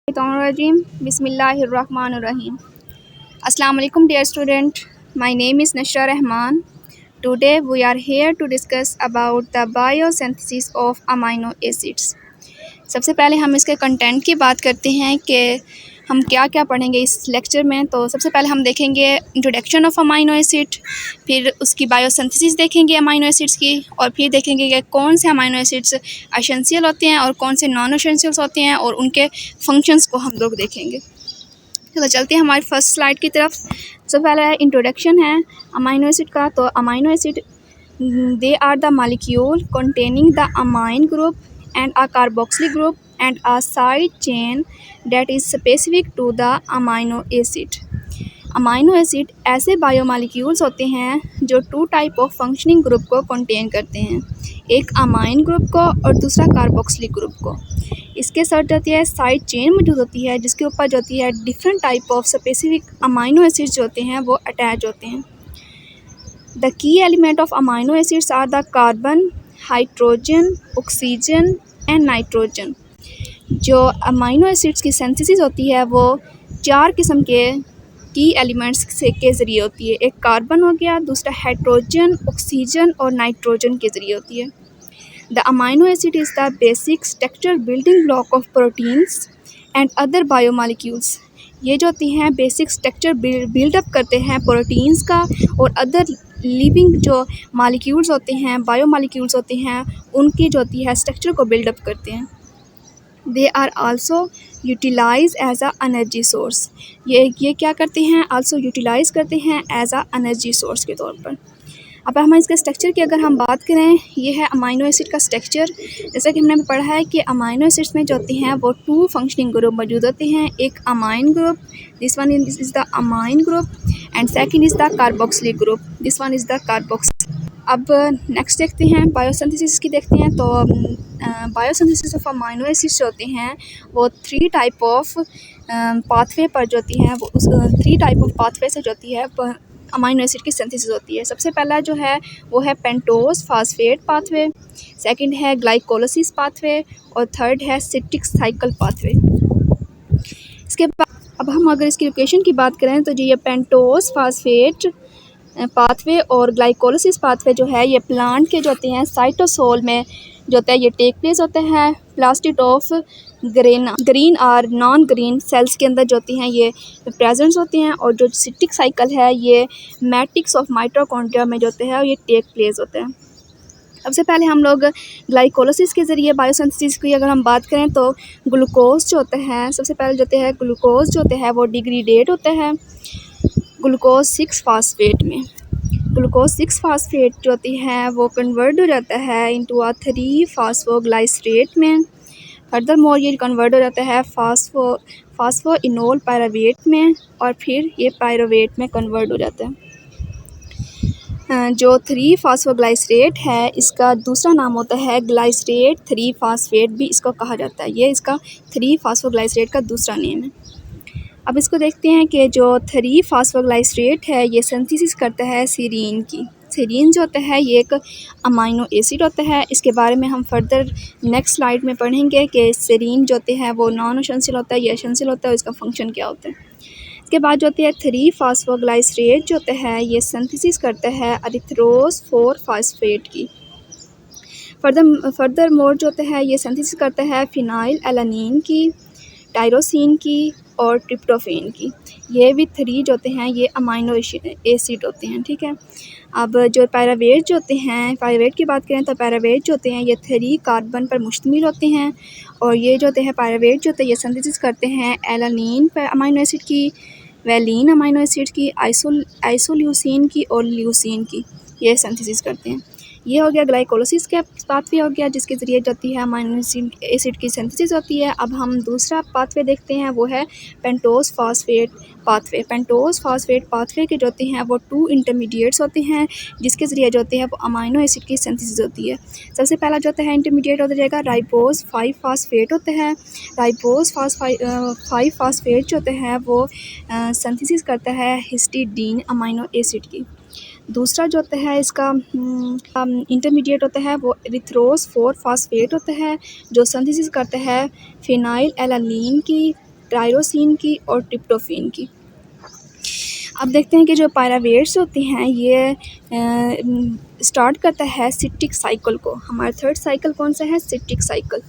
Bismillahirrahmanirrahim. Assalamu alaikum dear student. My name is Nashra Rahman. Today we are here to discuss about the biosynthesis of amino acids. सबसे पहले हम इसके content की बात करते हैं कि हम क्या क्या पढ़ेंगे इस लेक्चर में। तो सबसे पहले हम देखेंगे इंट्रोडक्शन ऑफ अमाइनो एसिड, फिर उसकी बायोसिंथेसिस देखेंगे अमाइनो एसिड्स की, और फिर देखेंगे कि कौन से अमाइनो एसिड्स एसेंशियल होते हैं और कौन से नॉन एसेंशियल्स होते हैं, और उनके फंक्शंस को हम लोग देखेंगे। तो चलते हैं हमारी फर्स्ट स्लाइड की तरफ। सबसे पहले इंट्रोडक्शन है अमाइनो एसिड का। तो amino acid they are the molecule containing the amine group and a carboxylic group and a side chain that is specific to the amino acid. Amino acid ऐसे biomolecules होते हैं जो two type of functioning group को contain करते हैं, एक amine group को और दूसरा कार्बोक्सिलिक ग्रुप को। इसके साथ जाती है साइड चेन मौजूद होती है जिसके ऊपर जो होती है different type of specific amino acids जो होते हैं वो अटैच होते हैं। The key element of amino acids are the carbon, hydrogen, oxygen and nitrogen. जो अमाइनो एसिड्स की सिंथेसिस होती है वो चार किस्म के की एलिमेंट्स के ज़रिए होती है। एक कार्बन हो गया, दूसरा हाइड्रोजन, ऑक्सीजन और नाइट्रोजन के ज़रिए होती है। The amino acid is the basic structure building block of proteins and other biomolecules. ये जो होती हैं बेसिक स्ट्रक्चर बिल्डअप करते हैं प्रोटीन्स का और अदर लिविंग जो मॉलिक्यूल्स होते हैं, बायोमॉलिक्यूल्स होते हैं, उनकी जो होती है स्ट्रक्चर को बिल्डअप करते हैं। They are also utilise as a energy source. ये क्या करते हैं, आल्सो यूटिलाइज़ करते हैं एज आ एनर्जी सोर्स के तौर पर। अब हम इसके स्ट्रक्चर की अगर हम बात करें, ये है अमाइनो एसिड का स्ट्रक्चर। जैसा कि हमने पढ़ा है कि अमाइनो एसिड्स में जो होती हैं वो टू फंक्शनिंग ग्रुप मौजूद होते हैं, एक amine group, this one is the amine group, and second is the carboxylic group, this one is the carboxyl. अब नेक्स्ट देखते हैं बायोसिंथेसिस की देखते हैं। तो बायोसिंथेसिस ऑफ अमाइनो एसिड्स होते हैं वो थ्री टाइप ऑफ पाथवे पर जो होती हैं, वो उस थ्री टाइप ऑफ पाथवे से जो होती है अमाइनो एसिड की सिंथेसिस होती है। सबसे पहला जो है वो है पेंटोज फास्फेट पाथवे, सेकंड है ग्लाइकोलिसिस पाथवे और थर्ड है सिट्रिक साइकिल पाथवे। इसके बाद अब हम अगर इसकी लोकेशन की बात करें तो जो ये पेंटोज फास्फेट पाथवे और ग्लाइकोलिसिस पाथवे जो है ये प्लांट के जो होते हैं साइटोसोल में जो होता है ये टेक प्लेस होता है। प्लास्टिड ऑफ ग्रीन और नॉन ग्रीन सेल्स के अंदर जो होती हैं ये प्रेजेंट्स होती हैं, और जो सिट्रिक साइकिल है ये मैट्रिक्स ऑफ माइटोकॉन्ड्रिया में जो होते हैं ये टेक प्लेस होते हैं। सबसे पहले हम लोग ग्लाइकोलिसिस के ज़रिए बायोसिंथेसिस की अगर हम बात करें तो ग्लूकोज जो होता है, सबसे पहले जो होते हैं ग्लूकोज जो होते हैं वो डिग्रेडेट होता है ग्लूकोज 6 फास्फेट में। ग्लूकोज 6 फास्फेट जो होती है वो कन्वर्ट हो जाता है इंटू आ 3 फास्फोग्लाइसरेट में। फर्दर मोर ये कन्वर्ट हो जाता है फास्फोइनोल पायरावेट में, और फिर ये पायरावेट में कन्वर्ट हो जाता है। जो 3 फास्फोग्लाइसरेट है इसका दूसरा नाम होता है ग्लाइसरेट 3 फास्फेट भी इसको कहा जाता है। ये इसका 3 फास्फोग्लाइसरेट का दूसरा नेम है। अब इसको देखते हैं कि जो 3 फास्फोग्लाइसरेट है ये सिंथेसिस करता है सीरीन की। सीरीन जो होता है ये एक अमाइनो एसिड होता है। इसके बारे में हम फर्दर नेक्स्ट स्लाइड में पढ़ेंगे कि सीरीन जो होते हैं वो नॉन एसेंशियल होता है या एसेंशियल होता है, इसका फंक्शन क्या होता है। इसके बाद जो होती है 3 फास्फोग्लाइसरेट जो होता है ये सिंथेसिस करता है अरिथ्रोज 4 फास्फेट की। फर्दर मोर जो होता है ये सिंथेसिस करता है फिनाइल एलानिन की, टायरोसिन की और ट्रिप्टोफेन की। ये भी 3 जो होते हैं ये अमाइनो एसिड होते हैं, ठीक है। अब जो पायरावेट जो होते हैं, पायरावेट की बात करें तो पायरावेट जो होते हैं ये 3 कार्बन पर मुश्तमिल होते हैं, और ये जो होते हैं पायरावेट जो होते हैं ये सिंथेसिस करते हैं एलानिन पर अमाइनो एसिड की, वैलिन अमाइनो एसिड की, आइसोल्यूसिन की और ल्यूसिन की, ये सिंथेसिस करते हैं। ये हो गया ग्लाइकोलिसिस का पाथवे हो गया जिसके ज़रिए जाती है अमाइनो एसिड की सिंथेसिस होती है। अब हम दूसरा पाथवे देखते हैं वो है pentose phosphate pathway. Pentose phosphate pathway के जो होते हैं वो 2 इंटरमीडिएट्स होते हैं जिसके ज़रिए जो होते हैं वो अमाइनो एसिड की सिंथेसिस होती है। सबसे पहला जो होता है इंटरमीडिएट होता जाएगा राइबोज 5 फास्फेट होता है। राइबोज 5 फास्फेट जो होते हैं वो सिंथेसिस करता है हिस्टिडीन अमाइनो एसिड की। दूसरा जो होता है इसका इंटरमीडिएट होता है वो एरिथ्रोज 4 फास्फेट होता है जो सिंथेसिस करता है फिनाइल एलानिन की, टायरोसिन की और ट्रिप्टोफेन की। अब देखते हैं कि जो पायरावेट्स होते हैं ये स्टार्ट करता है सिट्रिक साइकिल को। हमारा थर्ड साइकिल कौन सा है? Citric cycle.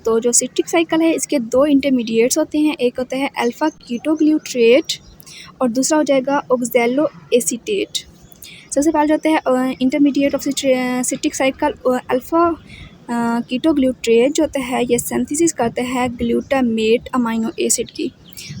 तो जो सिट्रिक साइकिल है इसके दो इंटरमीडिएट्स होते हैं, एक होता है अल्फ़ा कीटोग्लूट्रेट और दूसरा हो जाएगा ऑक्सैलो एसीटेट। सबसे पहले होता है intermediate of citric cycle alpha ketoglutarate जो होता है ये सिंथेसिस करता है ग्लूटामेट अमाइनो एसिड की।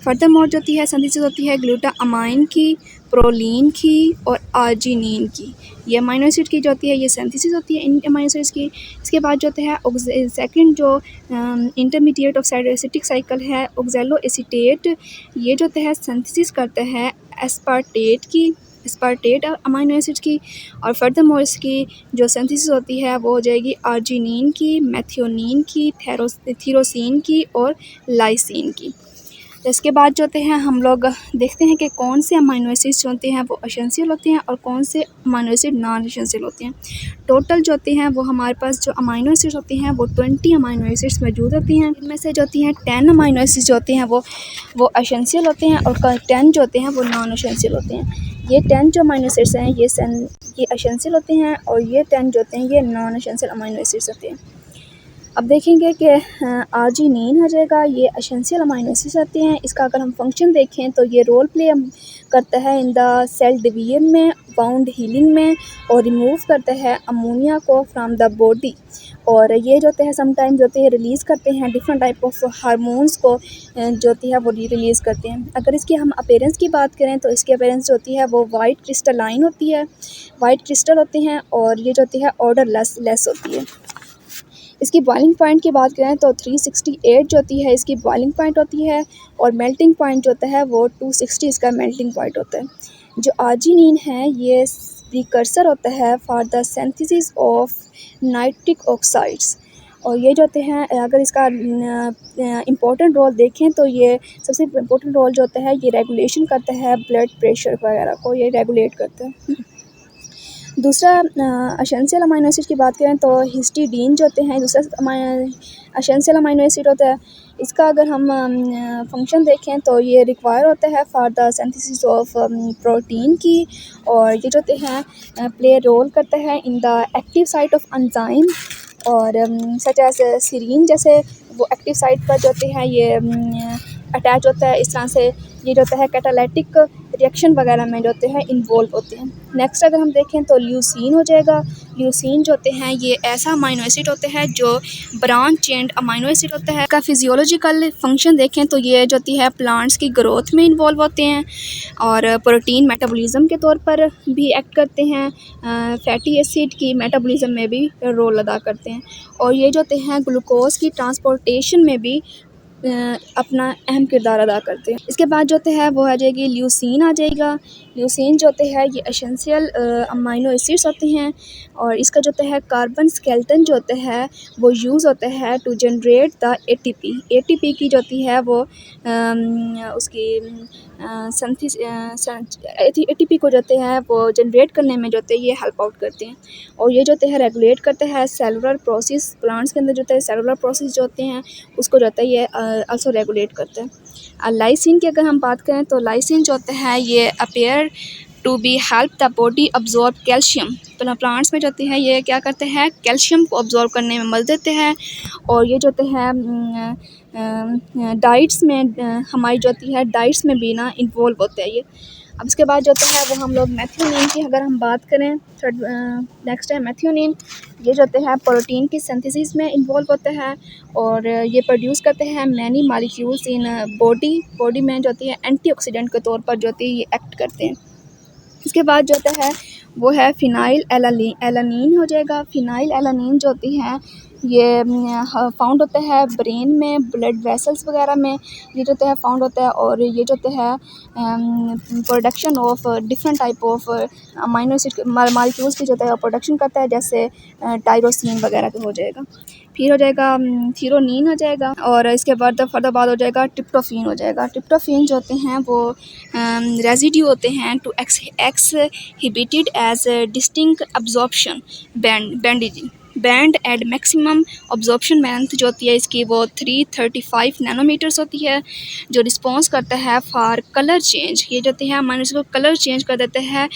फर्दर मोर जो होती है सिंथेसिस होती है ग्लूटामाइन की, प्रोलीन की और आर्जिनिन की। ये अमाइनो एसिड की जो होती है ये सिंथेसिस होती है इन अमाइनो एसिड्स की। इसके बाद जो होता है सेकंड जो इंटरमीडिएट ऑफ सिट्रिक साइकिल है ऑक्सैलो एसीटेट, ये जो होता है सिंथेसिस करता है एस्पार्टेट अमाइनो एसिड की। और फर्दर मोर इसकी जो सिंथेसिस होती है वो हो जाएगी आर्जिनिन की, मेथियोनिन की, थीरोसिन की और लाइसिन की। इसके बाद जो होते हैं हम लोग देखते हैं कि कौन से अमाइनो एसिड्स जो होते हैं वो एसेंशियल होते हैं और कौन से अमाइनो एसिड नॉन एसेंशियल होते हैं। टोटल जो होते हैं वो हमारे पास जो अमाइनो एसिड्स होते हैं वो 20 अमाइनो एसिड्स मौजूद होती हैं। इनमें से जो होती हैं 10 अमाइनो एसिड्स जो होते हैं वो एसेंशियल होते हैं और 10 जो होते हैं वो नॉन एसेंशियल होते हैं। ये 10 जो अमाइनो एसिड्स हैं ये एसेंशियल होते हैं और ये 10 जो होते हैं ये नॉन एसेंशियल अमाइनो एसिड्स होते हैं। अब देखेंगे कि आर्जिनिन हो जाएगा, ये एसेंशियल अमाइनो एसिड्स आते हैं। इसका अगर हम फंक्शन देखें तो ये रोल प्ले करता है इन द सेल डिवीजन में, वाउंड हीलिंग में और रिमूव करता है अमोनिया को फ्रॉम द बॉडी। और ये जो होते हैं समटाइम्स होते हैं रिलीज़ करते हैं डिफरेंट टाइप ऑफ हार्मोन्स को जो होती है वो रिलीज़ करते हैं। अगर इसकी हम अपीयरेंस की बात करें तो इसकी अपीयरेंस जो होती है वो वाइट क्रिस्टलाइन होती है, वाइट क्रिस्टल होते हैं और ये जो होती है ऑर्डर लेस होती है। इसकी बॉइलिंग पॉइंट की बात करें तो 368 जो होती है इसकी बॉइलिंग पॉइंट होती है और मेल्टिंग पॉइंट जो होता है वो 260 इसका मेल्टिंग पॉइंट होता है। जो आर्जिनिन है ये प्रीकर्सर होता है for the synthesis of nitric oxides. और ये जो होते हैं अगर इसका इम्पोर्टेंट रोल देखें तो ये सबसे इम्पोर्टेंट रोल जो होता है ये रेगुलेशन करता है ब्लड प्रेशर वगैरह को, ये रेगुलेट करता है। दूसरा एसेंशियल अमाइनो एसिड की बात करें तो हिस्टिडीन जो होते हैं दूसरा एसेंशियल अमाइनो एसिड होता है। इसका अगर हम फंक्शन देखें तो ये रिक्वायर होता है for the synthesis of protein की और ये जो होते हैं प्ले रोल करता है in the active site of enzyme और सच एज सीरीन जैसे वो एक्टिव साइट पर जो होते हैं ये अटैच होता है। इस तरह से ये जो होता है कैटालिटिक रिएक्शन वगैरह में जो होते हैं इन्वॉल्व होते हैं। नेक्स्ट अगर हम देखें तो ल्यूसीन हो जाएगा। ल्यूसीन जो होते हैं ये ऐसा अमाइनो एसिड होते हैं जो ब्रांच चेन्ड अमाइनो एसिड होता है। इसका फिजियोलॉजिकल फंक्शन देखें तो ये जो होती है प्लांट्स की ग्रोथ में इन्वॉल्व होते हैं और प्रोटीन मेटाबॉलिज्म के तौर पर भी एक्ट करते हैं, फैटी एसिड की मेटाबॉलिज्म में भी रोल अदा करते हैं और ये जो होते हैं ग्लूकोज की ट्रांसपोर्टेशन में भी अपना अहम किरदार अदा करते हैं। इसके बाद जो होते हैं वो आ जाएगी ल्यूसीन आ जाएगा। ल्यूसीन जो होते हैं ये एसेंशियल अमाइनो एसिड्स होते हैं और इसका जो होता है कार्बन स्केलेटन जो होता है वो यूज़ होता है to generate the ATP. ATP की जो होती है वो उसकी एटीपी को जो होते हैं वो जनरेट करने में जो होते हैं ये हेल्प आउट करते हैं और ये जो होते हैं रेगुलेट करते हैं सेलुलर प्रोसेस। प्लांट्स के अंदर जो होता है सेलुलर प्रोसेस जो होते हैं उसको जो होता है ये आल्सो रेगुलेट करते हैं। लाइसिन की अगर हम बात करें तो लाइसिन जो होता है ये appear to be help the body absorb calcium. तो प्लांट्स में जो होते हैं ये क्या करते हैं कैल्शियम को अब्जॉर्ब करने में मदद देते हैं और ये जो होते हैं डाइट्स में हमारी जो होती है डाइट्स में भी ना इन्वॉल्व होते हैं ये। अब इसके बाद जो होता है वो हम लोग मेथियोनिन की अगर हम बात करें थर्ड नेक्स्ट है मेथियोनिन। ये जो होते हैं प्रोटीन की सिंथेसिस में इन्वॉल्व होते हैं और ये प्रोड्यूस करते हैं मैनी मॉलिक्यूल्स इन बॉडी में जो होती है एंटीऑक्सीडेंट के तौर पर जो होती है ये एक्ट करते हैं। इसके बाद जो होता है वो है फिनाइल एलानिन हो जाएगा। फिनाइल एलानिन जो होती है ये फाउंड होता है ब्रेन में, ब्लड वेसल्स वगैरह में ये जो होता है फाउंड होता है और ये जो होता है production of different type of amino acid molecules की जो होता है प्रोडक्शन करता है जैसे टायरोसिन वगैरह का हो जाएगा। फिर हो जाएगा थीरोनिन हो जाएगा और इसके बाद फर्दर बाद हो जाएगा ट्रिप्टोफेन हो जाएगा। ट्रिप्टोफेन जो होते हैं वो रेजिड्यू होते हैं to exhibited as distinct absorption band at maximum absorption length जो होती है इसकी वो 335 नैनोमीटर्स होती है, जो रिस्पॉन्स करता है फॉर कलर चेंज। ये जो है हमारे इसको कलर चेंज कर देते हैं,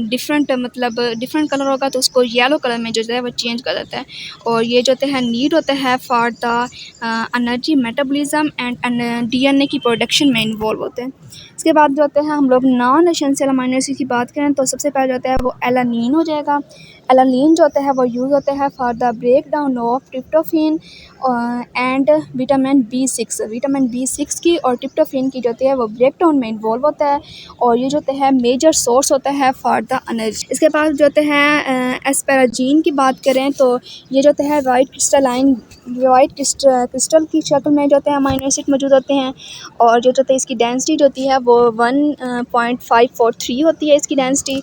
डिफरेंट मतलब डिफरेंट कलर होगा तो उसको येलो कलर में जो है वो चेंज कर देता है। और ये जो है नीड होता है for the energy metabolism and DNA की प्रोडक्शन में इन्वॉल्व होते हैं। इसके बाद जो होते हैं हम लोग नॉन एसेंशियल अमीनो एसिड की बात करें तो सबसे पहले जो होता है वो एलानीन हो जाएगा। एलानीन जो होता है वो यूज़ होता है for the break down of tryptophan and vitamin B6। Vitamin B6 की और ट्रिप्टोफेन की जो होती है वो ब्रेक डाउन में इन्वॉल्व होता है, और ये जो होता है मेजर सोर्स होता है फॉर द एनर्जी। इसके बाद जो होते हैं एस्पेराजीन की बात करें तो ये जो होता है वाइट क्रिस्टल की शक्ल में जो होते हैं अमीनो एसिड मौजूद होते हैं, और जो होता है इसकी डेंसिटी जो होती है वो 1.543 होती है इसकी डेंसिटी।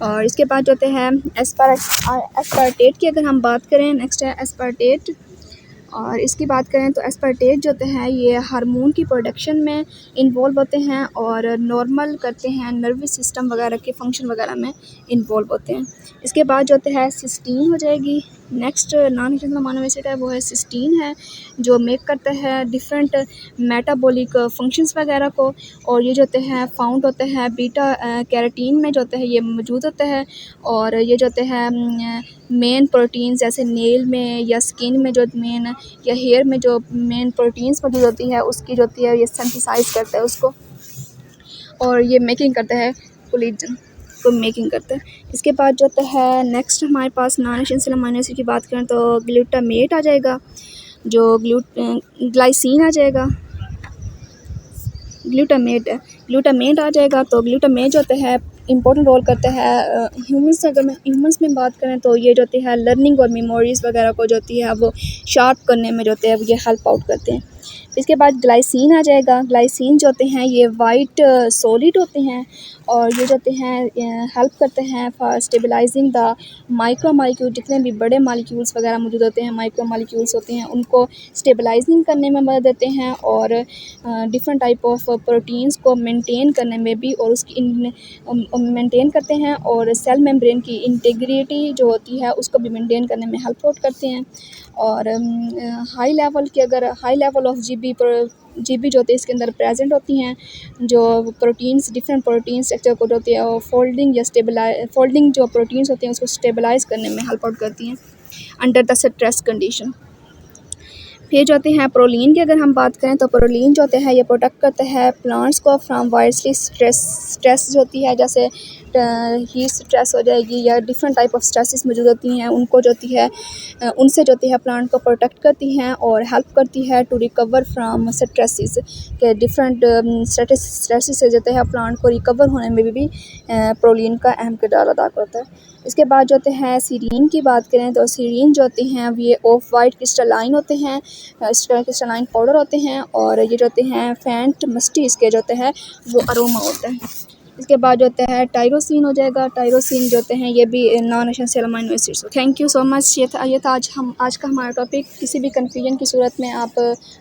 और इसके बाद जो होते हैं एस्पार्टेट की अगर हम बात करें, नेक्स्ट है एस्पार्टेट। और इसकी बात करें तो एस्पार्टेट जो होते हैं ये हार्मोन की प्रोडक्शन में इन्वॉल्व होते हैं और नॉर्मल करते हैं, नर्वस सिस्टम वगैरह के फंक्शन वगैरह में इन्वॉल्व होते हैं। इसके बाद जो होते हैं सिस्टीन हो जाएगी। Next non essential amino acid है वो है सिस्टीन है, जो मेक करता है डिफरेंट मेटाबॉलिक फंक्शंस वगैरह को, और ये जो होते हैं फाउंड होते हैं बीटा कैरोटीन में जो होता है ये मौजूद होता है। और ये जो होते हैं मेन प्रोटीन्स जैसे नेल में या स्किन में जो मेन या हेयर में जो मेन प्रोटीन्स मौजूद होती है उसकी जो होती है ये सिंथेसाइज करता है उसको, और ये मेकिंग करता है कोलेजन को मेकिंग करता है। इसके बाद जो होता है नेक्स्ट हमारे पास नॉन एसेंशियल अमीनो एसिड की बात करें तो ग्लूटामेट आ जाएगा, जो ग्लाइसिन आ जाएगा, ग्लूटामेट आ जाएगा। तो ग्लूटामेट जो होता है इंपॉर्टेंट रोल करता है ह्यूमंस। अगर ह्यूमंस में बात करें तो ये जो होती है लर्निंग और मेमोरीज़ वगैरह को जो होती है वो शार्प करने में जो होते हैं ये हेल्प आउट करते हैं। इसके बाद ग्लाइसिन आ जाएगा। ग्लाइसिन जो होते हैं ये वाइट सॉलिड होते हैं, और ये जो होते हैं हेल्प करते हैं for stabilising the micro molecule. जितने भी बड़े मालिक्यूल्स वगैरह मौजूद होते हैं, माइक्रो मालिक्यूल्स होते हैं, उनको स्टेबलाइजिंग करने में मदद देते हैं, और डिफरेंट टाइप ऑफ प्रोटीन्स को मेंटेन करने में भी और उसकी मेंटेन करते हैं, और सेल मेम्ब्रेन की इंटीग्रिटी जो होती है उसको भी मेंटेन करने में हेल्प आउट करते हैं। और हाई लेवल ऑफ जीबी जो होती है इसके अंदर प्रेजेंट होती हैं, जो प्रोटीन्स डिफरेंट प्रोटीन स्ट्रक्चर को होती है और फोल्डिंग जो प्रोटीन्स होती हैं उसको स्टेबलाइज करने में हेल्प आउट करती हैं अंडर द स्ट्रेस कंडीशन। फिर जो होते हैं प्रोलीन की अगर हम बात करें तो प्रोलीन जो होते हैं ये प्रोटेक्ट करते हैं प्लांट्स को फ्राम वायरसली स्ट्रेस जो होती है, जैसे हीट स्ट्रेस हो जाएगी या डिफरेंट टाइप ऑफ स्ट्रेसेस मौजूद होती हैं, उनको जो होती है उनसे जो होती है प्लांट को प्रोटेक्ट करती हैं और हेल्प करती है टू रिकवर फ्राम स्ट्रेसेस के डिफरेंट स्ट्रेसेस से जो होते हैं प्लांट को रिकवर होने में भी प्रोलीन का अहम किरदार अदा करता है। इसके बाद जो होते हैं सीरीन की बात करें तो सीरीन जो होते हैं ये ऑफ वाइट क्रिस्टलाइन होते हैं, क्रिस्टलाइन पाउडर होते हैं, और ये जो होते हैं फैंट मस्टी इसके जो होते हैं वो अरोमा होता है। इसके बाद जो होता है टायरोसिन हो जाएगा। टायरोसिन जो होते हैं ये भी non essential amino acids. Thank you so much. ये था आज का हमारा टॉपिक। किसी भी कन्फ्यूजन की सूरत में आप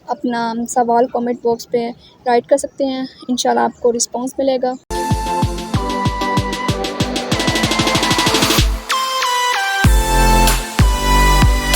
अपना सवाल कमेंट बॉक्स पे राइट कर सकते हैं, इंशाल्लाह आपको रिस्पांस मिलेगा।